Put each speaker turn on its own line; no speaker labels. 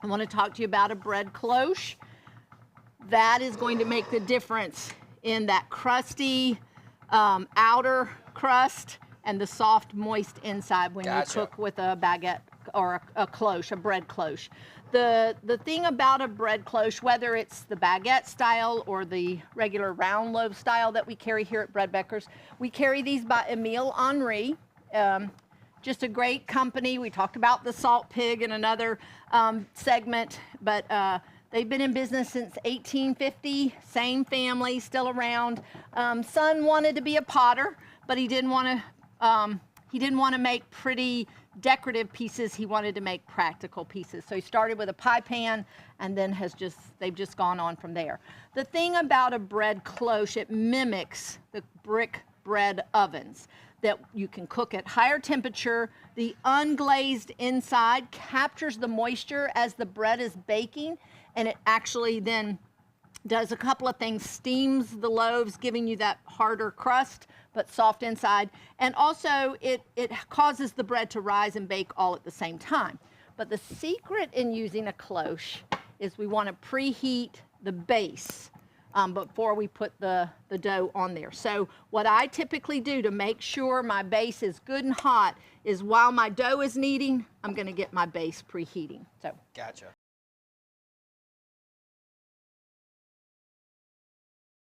I want to talk to you about a bread cloche. That is going to make the difference in that crusty outer crust and the soft, moist inside when you cook with a baguette or a cloche, a bread cloche. The thing about a bread cloche, whether it's the baguette style or the regular round loaf style that we carry here at Bread Becker's, we carry these by Emile Henry. Just a great company. We talked about the Salt Pig in another segment, but they've been in business since 1850. Same family, still around. Son wanted to be a potter, but he didn't want to make pretty decorative pieces. He wanted to make practical pieces. So he started with a pie pan, and then they've just gone on from there. The thing about a bread cloche, it mimics the brick bread ovens that you can cook at higher temperature. The unglazed inside captures the moisture as the bread is baking, and it actually then does a couple of things. Steams the loaves, giving you that harder crust, but soft inside. And also, it causes the bread to rise and bake all at the same time. But the secret in using a cloche is we want to preheat the base before we put the dough on there. So what I typically do to make sure my base is good and hot is while my dough is kneading, I'm going to get my base preheating. So.
Gotcha.